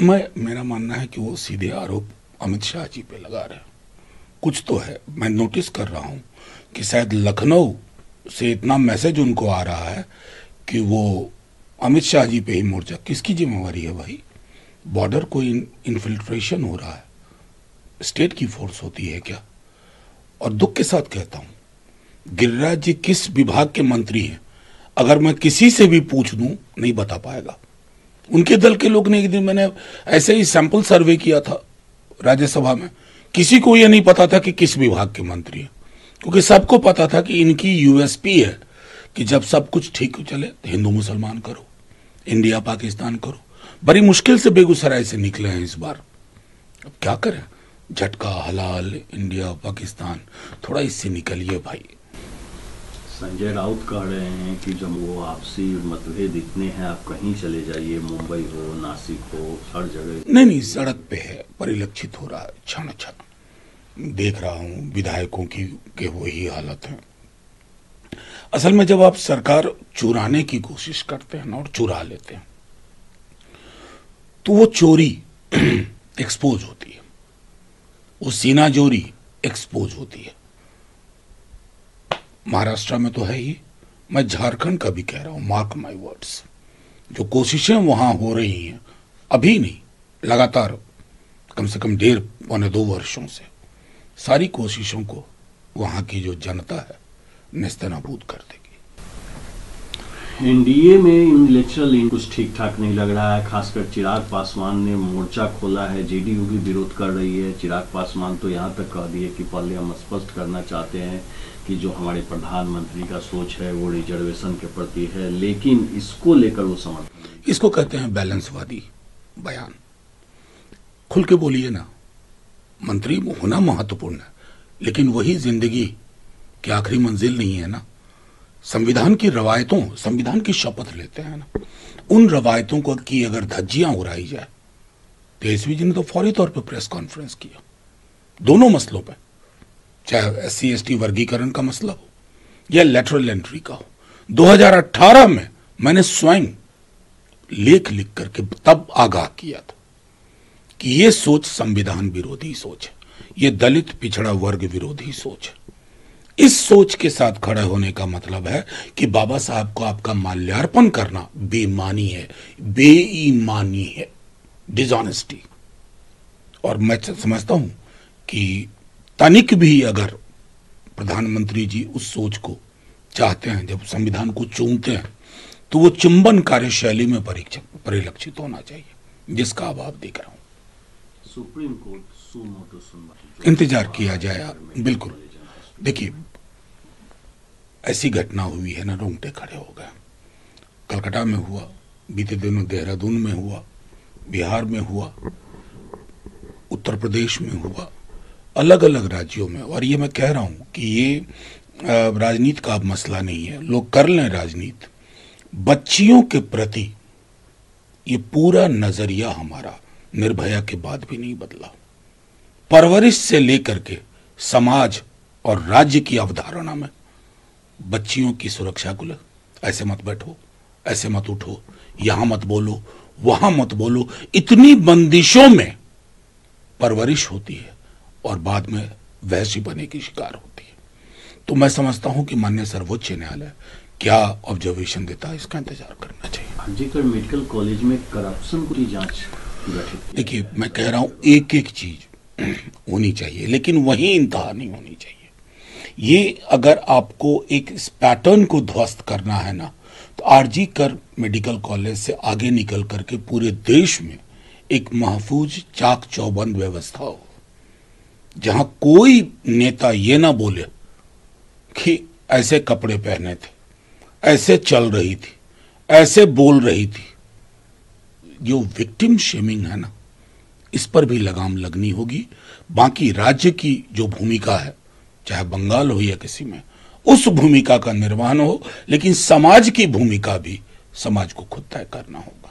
मेरा मानना है कि वो सीधे आरोप अमित शाह जी पे लगा रहे हैं। कुछ तो है, मैं नोटिस कर रहा हूं कि शायद लखनऊ से इतना मैसेज उनको आ रहा है कि वो अमित शाह जी पे ही मोर्चा। किसकी जिम्मेवारी है भाई? बॉर्डर को इन्फिल्ट्रेशन हो रहा है, स्टेट की फोर्स होती है क्या? और दुख के साथ कहता हूं, गिरिराज जी किस विभाग के मंत्री हैं, अगर मैं किसी से भी पूछ दूं नहीं बता पाएगा। उनके दल के लोग ने, एक दिन मैंने ऐसे ही सैंपल सर्वे किया था राज्यसभा में, किसी को यह नहीं पता था कि किस विभाग के मंत्री हैं, क्योंकि सबको पता था कि इनकी यूएसपी है कि जब सब कुछ ठीक चले तो हिंदू मुसलमान करो, इंडिया पाकिस्तान करो। बड़ी मुश्किल से बेगूसराय से निकले हैं इस बार। अब क्या करें, झटका, हलाल, इंडिया पाकिस्तान, थोड़ा इससे निकलिए भाई। संजय राउत कह रहे हैं कि जब वो आपसी मतभेद इतने हैं, आप कहीं चले जाइए, मुंबई हो, नासिक हो, हर जगह। नहीं, सड़क पे है, परिलक्षित हो रहा है, क्षण क्षण देख रहा हूं विधायकों की के वही हालत है। असल में जब आप सरकार चुराने की कोशिश करते हैं ना और चुरा लेते हैं तो वो चोरी एक्सपोज होती है, वो सीना जोरी एक्सपोज होती है। महाराष्ट्र में तो है ही, मैं झारखंड का भी कह रहा हूं, मार्क माय वर्ड्स, जो कोशिशें वहां हो रही हैं, अभी नहीं, लगातार कम से कम 1.5-2 वर्षों से, सारी कोशिशों को वहां की जो जनता है नेस्तनाबूद कर देगी। एनडीए में इलेक्शन कुछ ठीक ठाक नहीं लग रहा है, खासकर चिराग पासवान ने मोर्चा खोला है, जेडीयू भी विरोध कर रही है। चिराग पासवान तो यहाँ तक कह दिए कि पहले हम स्पष्ट करना चाहते हैं कि जो हमारे प्रधानमंत्री का सोच है वो रिजर्वेशन के प्रति है, लेकिन इसको लेकर वो समर्थन, इसको कहते हैं बैलेंसवादी बयान। खुल के बोलिए ना, मंत्री होना महत्वपूर्ण है, लेकिन वही जिंदगी की आखिरी मंजिल नहीं है ना। संविधान की रवायतों, संविधान की शपथ लेते हैं ना, उन रवायतों को की अगर धज्जियां उड़ाई जाए। तेजस्वी जी ने तो फौरी तौर पर प्रेस कॉन्फ्रेंस किया दोनों मसलों पर, चाहे SC/ST वर्गीकरण का मसला हो या लेटरल एंट्री का हो। 2018 में मैंने स्वयं लेख लिख करके तब आगाह किया था कि यह सोच संविधान विरोधी सोच है, यह दलित पिछड़ा वर्ग विरोधी सोच है। इस सोच के साथ खड़े होने का मतलब है कि बाबा साहब को आपका माल्यार्पण करना बेईमानी है, बेईमानी है, डिसऑनेस्टी। और मैं समझता हूं कि तनिक भी अगर प्रधानमंत्री जी उस सोच को चाहते हैं, जब संविधान को चूमते हैं, तो वो चुंबन कार्यशैली में परिलक्षित होना चाहिए, जिसका अब आप देख रहा हूं। सुप्रीम कोर्ट सुमोटो सुनवाई इंतजार किया जाए। बिल्कुल, देखिए ऐसी घटना हुई है ना, रोंगटे खड़े हो गए। कलकत्ता में हुआ, बीते दिनों देहरादून में हुआ, बिहार में हुआ, उत्तर प्रदेश में हुआ, अलग अलग राज्यों में। और ये मैं कह रहा हूं कि ये राजनीति का अब मसला नहीं है, लोग कर लें राजनीति। बच्चियों के प्रति ये पूरा नजरिया हमारा निर्भया के बाद भी नहीं बदला। परवरिश से लेकर के समाज और राज्य की अवधारणा में बच्चियों की सुरक्षा को ले, ऐसे मत बैठो, ऐसे मत उठो, यहां मत बोलो, वहां मत बोलो, इतनी बंदिशों में परवरिश होती है और बाद में वैसी बने की शिकार होती है। तो मैं समझता हूं कि माननीय सर्वोच्च न्यायालय क्या ऑब्जर्वेशन देता है, इसका इंतजार करना चाहिए। जिक्र मेडिकल कॉलेज में करप्शन की जांच गठित। देखिए मैं कह रहा हूं एक एक चीज होनी चाहिए, लेकिन वही इंतहा नहीं होनी चाहिए। ये अगर आपको एक इस पैटर्न को ध्वस्त करना है ना, तो आरजी कर मेडिकल कॉलेज से आगे निकल करके पूरे देश में एक महफूज चाक चौबंद व्यवस्था हो, जहां कोई नेता ये ना बोले कि ऐसे कपड़े पहने थे, ऐसे चल रही थी, ऐसे बोल रही थी। जो विक्टिम शेमिंग है ना, इस पर भी लगाम लगनी होगी। बाकी राज्य की जो भूमिका है, चाहे बंगाल हो या किसी में, उस भूमिका का निर्वहन हो, लेकिन समाज की भूमिका भी समाज को खुद तय करना होगा।